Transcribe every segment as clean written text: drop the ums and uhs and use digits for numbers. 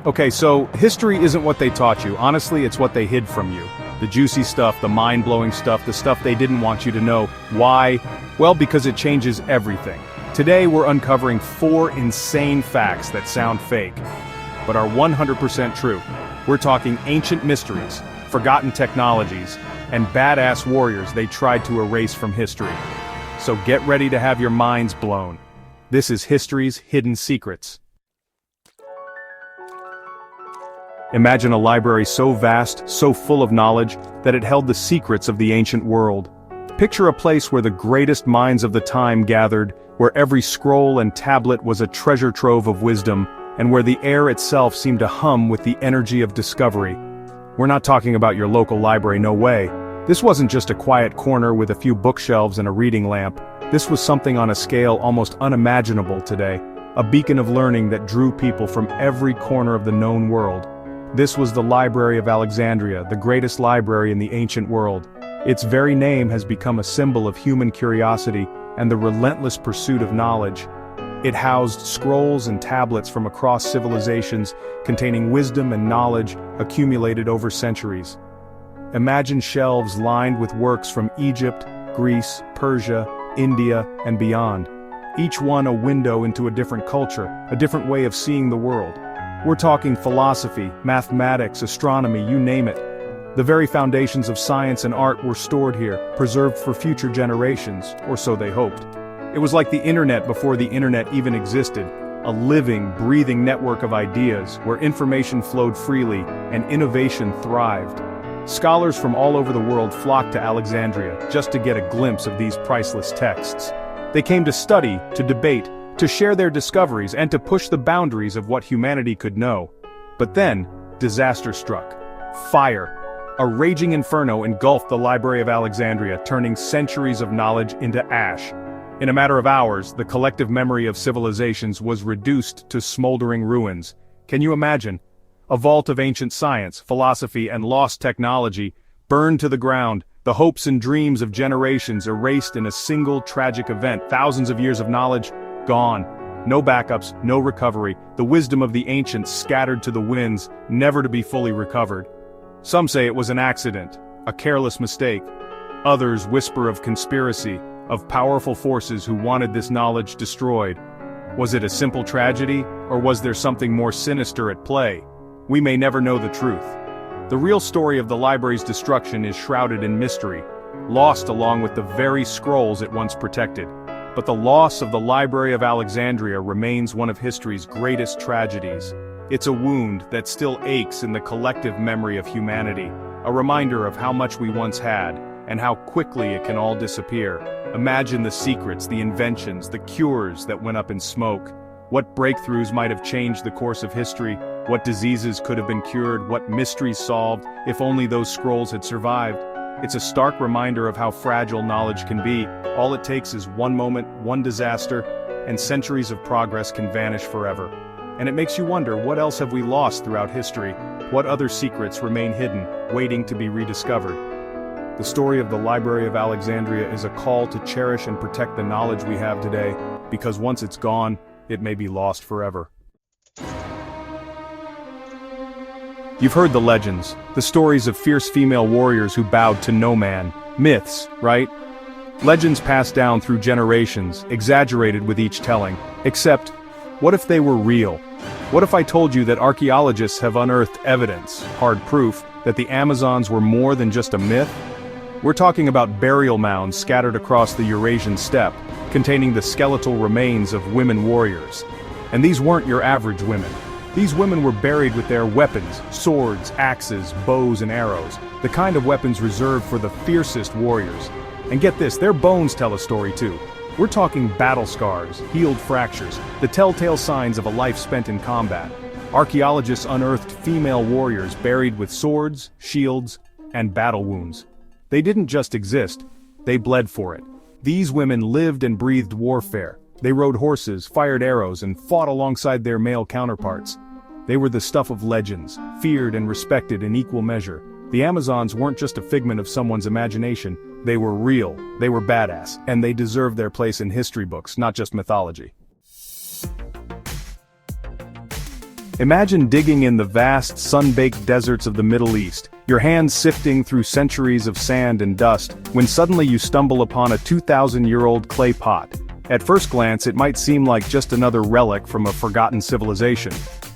Okay, so history isn't what they taught you. Honestly, it's what they hid from you. The juicy stuff, the mind-blowing stuff, the stuff they didn't want you to know. Why? Well, because it changes everything. Today, we're uncovering 4 insane facts that sound fake, but are 100% true. We're talking ancient mysteries, forgotten technologies, and badass warriors they tried to erase from history. So get ready to have your minds blown. This is history's hidden secrets. Imagine a library so vast, so full of knowledge, that it held the secrets of the ancient world. Picture a place where the greatest minds of the time gathered, where every scroll and tablet was a treasure trove of wisdom, and where the air itself seemed to hum with the energy of discovery. We're not talking about your local library, no way. This wasn't just a quiet corner with a few bookshelves and a reading lamp. This was something on a scale almost unimaginable today, a beacon of learning that drew people from every corner of the known world. This was the Library of Alexandria, the greatest library in the ancient world. Its very name has become a symbol of human curiosity and the relentless pursuit of knowledge. It housed scrolls and tablets from across civilizations, containing wisdom and knowledge accumulated over centuries. Imagine shelves lined with works from Egypt, Greece, Persia, India, and beyond. Each one a window into a different culture, a different way of seeing the world. We're talking philosophy, mathematics, astronomy, you name it. The very foundations of science and art were stored here, preserved for future generations, or so they hoped. It was like the internet before the internet even existed, a living, breathing network of ideas where information flowed freely and innovation thrived. Scholars from all over the world flocked to Alexandria just to get a glimpse of these priceless texts. They came to study, to debate, to share their discoveries and to push the boundaries of what humanity could know. But then, disaster struck. Fire. A raging inferno engulfed the Library of Alexandria, turning centuries of knowledge into ash. In a matter of hours, the collective memory of civilizations was reduced to smoldering ruins. Can you imagine? A vault of ancient science, philosophy, and lost technology, burned to the ground, the hopes and dreams of generations erased in a single tragic event. Thousands of years of knowledge, gone. No backups, no recovery, the wisdom of the ancients scattered to the winds, never to be fully recovered. Some say it was an accident, a careless mistake. Others whisper of conspiracy, of powerful forces who wanted this knowledge destroyed. Was it a simple tragedy, or was there something more sinister at play? We may never know the truth. The real story of the library's destruction is shrouded in mystery, lost along with the very scrolls it once protected. But the loss of the Library of Alexandria remains one of history's greatest tragedies. It's a wound that still aches in the collective memory of humanity, a reminder of how much we once had, and how quickly it can all disappear. Imagine the secrets, the inventions, the cures that went up in smoke. What breakthroughs might have changed the course of history, what diseases could have been cured, what mysteries solved, if only those scrolls had survived. It's a stark reminder of how fragile knowledge can be. All it takes is one moment, one disaster, and centuries of progress can vanish forever. And it makes you wonder, what else have we lost throughout history? What other secrets remain hidden, waiting to be rediscovered? The story of the Library of Alexandria is a call to cherish and protect the knowledge we have today, because once it's gone, it may be lost forever. You've heard the legends, the stories of fierce female warriors who bowed to no man. Myths, right? Legends passed down through generations, exaggerated with each telling. Except, what if they were real? What if I told you that archaeologists have unearthed evidence, hard proof, that the Amazons were more than just a myth? We're talking about burial mounds scattered across the Eurasian steppe, containing the skeletal remains of women warriors. And these weren't your average women. These women were buried with their weapons, swords, axes, bows, and arrows, the kind of weapons reserved for the fiercest warriors. And get this, their bones tell a story too. We're talking battle scars, healed fractures, the telltale signs of a life spent in combat. Archaeologists unearthed female warriors buried with swords, shields, and battle wounds. They didn't just exist, they bled for it. These women lived and breathed warfare. They rode horses, fired arrows, and fought alongside their male counterparts. They were the stuff of legends, feared and respected in equal measure. The Amazons weren't just a figment of someone's imagination, they were real, they were badass, and they deserved their place in history books, not just mythology. Imagine digging in the vast, sun-baked deserts of the Middle East, your hands sifting through centuries of sand and dust, when suddenly you stumble upon a 2,000-year-old clay pot. At first glance it might seem like just another relic from a forgotten civilization.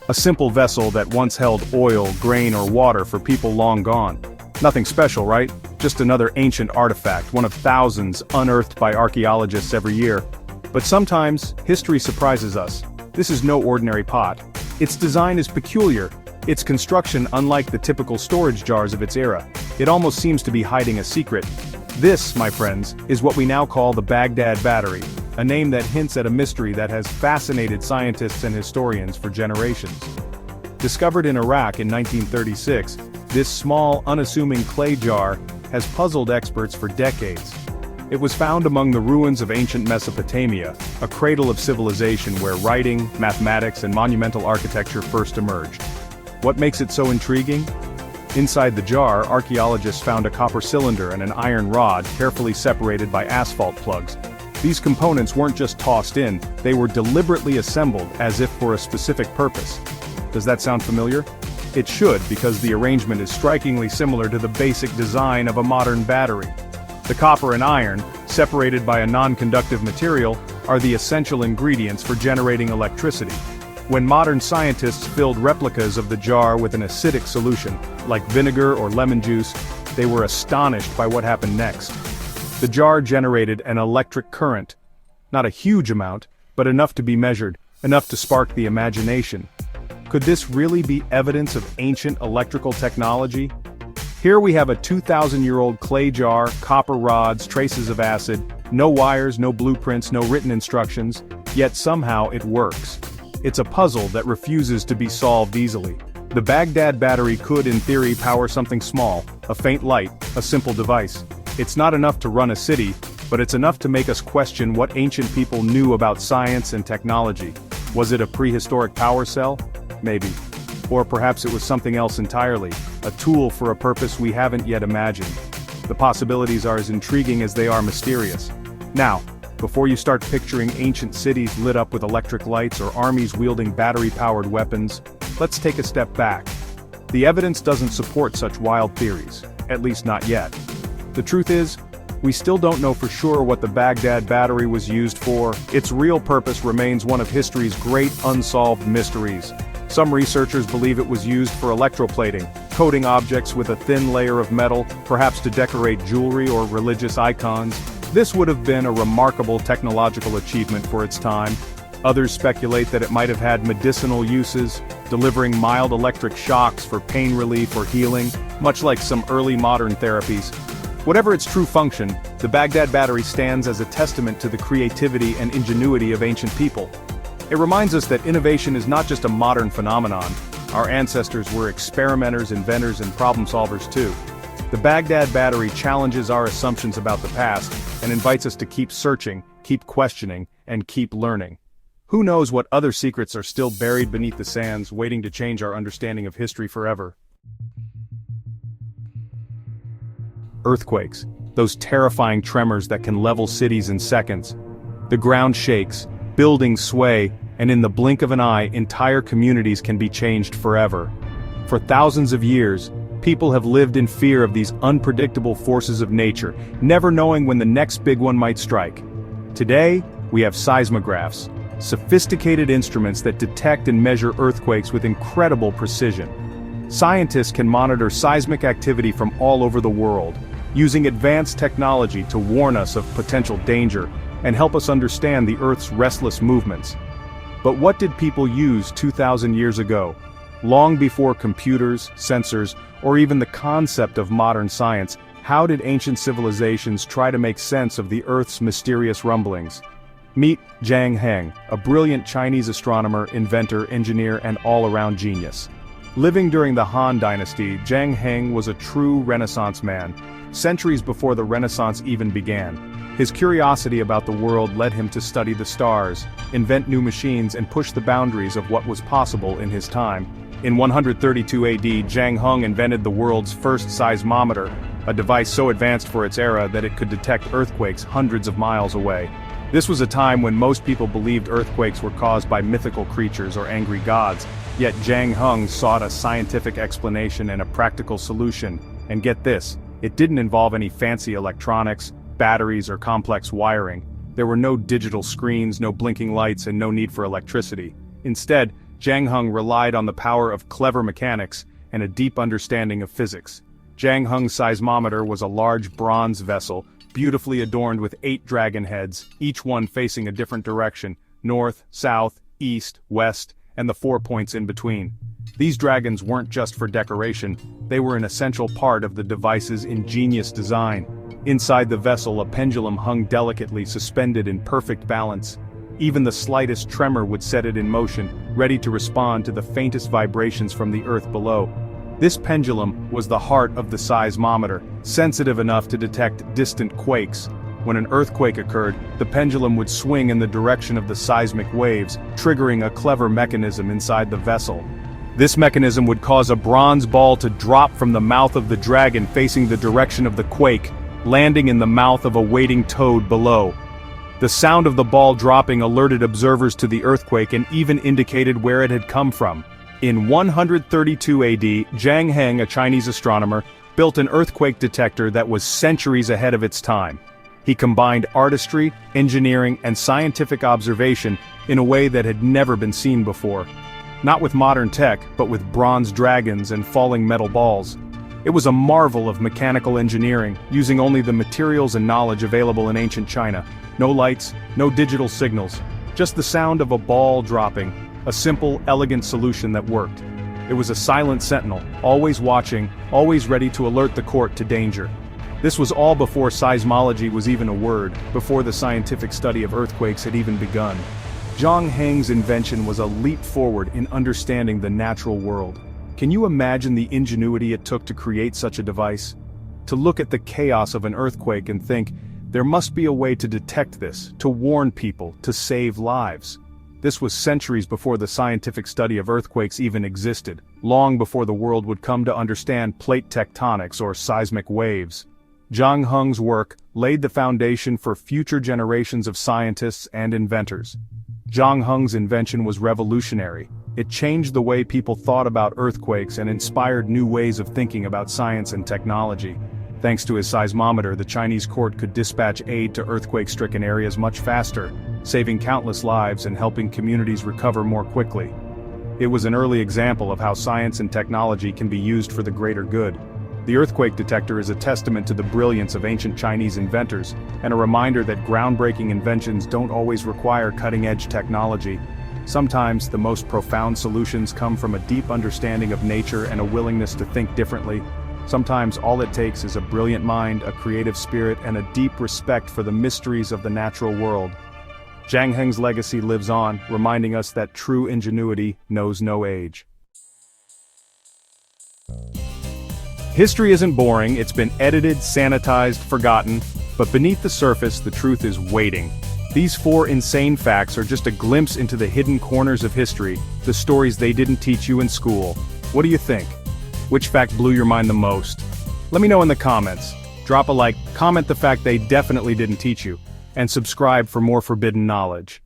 A simple vessel that once held oil, grain or water for people long gone. Nothing special, right? Just another ancient artifact, one of thousands unearthed by archaeologists every year. But sometimes, history surprises us. This is no ordinary pot. Its design is peculiar, its construction unlike the typical storage jars of its era. It almost seems to be hiding a secret. This, my friends, is what we now call the Baghdad Battery, a name that hints at a mystery that has fascinated scientists and historians for generations. Discovered in Iraq in 1936, this small, unassuming clay jar has puzzled experts for decades. It was found among the ruins of ancient Mesopotamia, a cradle of civilization where writing, mathematics, and monumental architecture first emerged. What makes it so intriguing? Inside the jar, archaeologists found a copper cylinder and an iron rod carefully separated by asphalt plugs. These components weren't just tossed in, they were deliberately assembled as if for a specific purpose. Does that sound familiar? It should, because the arrangement is strikingly similar to the basic design of a modern battery. The copper and iron, separated by a non-conductive material, are the essential ingredients for generating electricity. When modern scientists filled replicas of the jar with an acidic solution, like vinegar or lemon juice, they were astonished by what happened next. The jar generated an electric current. Not a huge amount, but enough to be measured, enough to spark the imagination. Could this really be evidence of ancient electrical technology? Here we have a 2,000-year-old clay jar, copper rods, traces of acid, no wires, no blueprints, no written instructions, yet somehow it works. It's a puzzle that refuses to be solved easily. The Baghdad Battery could, in theory, power something small, a faint light, a simple device. It's not enough to run a city, but it's enough to make us question what ancient people knew about science and technology. Was it a prehistoric power cell? Maybe. Or perhaps it was something else entirely, a tool for a purpose we haven't yet imagined. The possibilities are as intriguing as they are mysterious. Now, before you start picturing ancient cities lit up with electric lights or armies wielding battery-powered weapons, let's take a step back. The evidence doesn't support such wild theories, at least not yet. The truth is, we still don't know for sure what the Baghdad Battery was used for. Its real purpose remains one of history's great unsolved mysteries. Some researchers believe it was used for electroplating, coating objects with a thin layer of metal, perhaps to decorate jewelry or religious icons. This would have been a remarkable technological achievement for its time. Others speculate that it might have had medicinal uses, delivering mild electric shocks for pain relief or healing, much like some early modern therapies. Whatever its true function, the Baghdad Battery stands as a testament to the creativity and ingenuity of ancient people. It reminds us that innovation is not just a modern phenomenon. Our ancestors were experimenters, inventors, and problem-solvers too. The Baghdad Battery challenges our assumptions about the past and invites us to keep searching, keep questioning, and keep learning. Who knows what other secrets are still buried beneath the sands, waiting to change our understanding of history forever. Earthquakes, those terrifying tremors that can level cities in seconds. The ground shakes, buildings sway, and in the blink of an eye, entire communities can be changed forever. For thousands of years, people have lived in fear of these unpredictable forces of nature, never knowing when the next big one might strike. Today, we have seismographs, sophisticated instruments that detect and measure earthquakes with incredible precision. Scientists can monitor seismic activity from all over the world, using advanced technology to warn us of potential danger and help us understand the Earth's restless movements. But what did people use 2,000 years ago? Long before computers, sensors, or even the concept of modern science, how did ancient civilizations try to make sense of the Earth's mysterious rumblings? Meet Zhang Heng, a brilliant Chinese astronomer, inventor, engineer, and all-around genius. Living during the Han Dynasty, Zhang Heng was a true Renaissance man, centuries before the Renaissance even began. His curiosity about the world led him to study the stars, invent new machines, and push the boundaries of what was possible in his time. In 132 AD, Zhang Heng invented the world's first seismometer, a device so advanced for its era that it could detect earthquakes hundreds of miles away. This was a time when most people believed earthquakes were caused by mythical creatures or angry gods, Yet Zhang Heng sought a scientific explanation and a practical solution, and get this, it didn't involve any fancy electronics, batteries or complex wiring. There were no digital screens, no blinking lights, and no need for electricity. Instead, Zhang Heng relied on the power of clever mechanics and a deep understanding of physics. Zhang Heng's seismometer was a large bronze vessel, beautifully adorned with 8 dragon heads, each one facing a different direction, north, south, east, west, and the 4 points in between. These dragons weren't just for decoration, they were an essential part of the device's ingenious design. Inside the vessel, a pendulum hung delicately suspended in perfect balance. Even the slightest tremor would set it in motion, ready to respond to the faintest vibrations from the earth below. This pendulum was the heart of the seismometer, sensitive enough to detect distant quakes. When an earthquake occurred, the pendulum would swing in the direction of the seismic waves, triggering a clever mechanism inside the vessel. This mechanism would cause a bronze ball to drop from the mouth of the dragon facing the direction of the quake, landing in the mouth of a waiting toad below. The sound of the ball dropping alerted observers to the earthquake and even indicated where it had come from. In 132 AD, Zhang Heng, a Chinese astronomer, built an earthquake detector that was centuries ahead of its time. He combined artistry, engineering, and scientific observation in a way that had never been seen before. Not with modern tech, but with bronze dragons and falling metal balls. It was a marvel of mechanical engineering, using only the materials and knowledge available in ancient China. No lights, no digital signals, just the sound of a ball dropping, a simple, elegant solution that worked. It was a silent sentinel, always watching, always ready to alert the court to danger. This was all before seismology was even a word, before the scientific study of earthquakes had even begun. Zhang Heng's invention was a leap forward in understanding the natural world. Can you imagine the ingenuity it took to create such a device? To look at the chaos of an earthquake and think, there must be a way to detect this, to warn people, to save lives. This was centuries before the scientific study of earthquakes even existed, long before the world would come to understand plate tectonics or seismic waves. Zhang Heng's work laid the foundation for future generations of scientists and inventors. Zhang Heng's invention was revolutionary. It changed the way people thought about earthquakes and inspired new ways of thinking about science and technology. Thanks to his seismometer, the Chinese court could dispatch aid to earthquake-stricken areas much faster, saving countless lives and helping communities recover more quickly. It was an early example of how science and technology can be used for the greater good. The earthquake detector is a testament to the brilliance of ancient Chinese inventors, and a reminder that groundbreaking inventions don't always require cutting-edge technology. Sometimes, the most profound solutions come from a deep understanding of nature and a willingness to think differently. Sometimes all it takes is a brilliant mind, a creative spirit, and a deep respect for the mysteries of the natural world. Zhang Heng's legacy lives on, reminding us that true ingenuity knows no age. History isn't boring, it's been edited, sanitized, forgotten, but beneath the surface, the truth is waiting. These 4 insane facts are just a glimpse into the hidden corners of history, the stories they didn't teach you in school. What do you think? Which fact blew your mind the most? Let me know in the comments. Drop a like, comment the fact they definitely didn't teach you, and subscribe for more forbidden knowledge.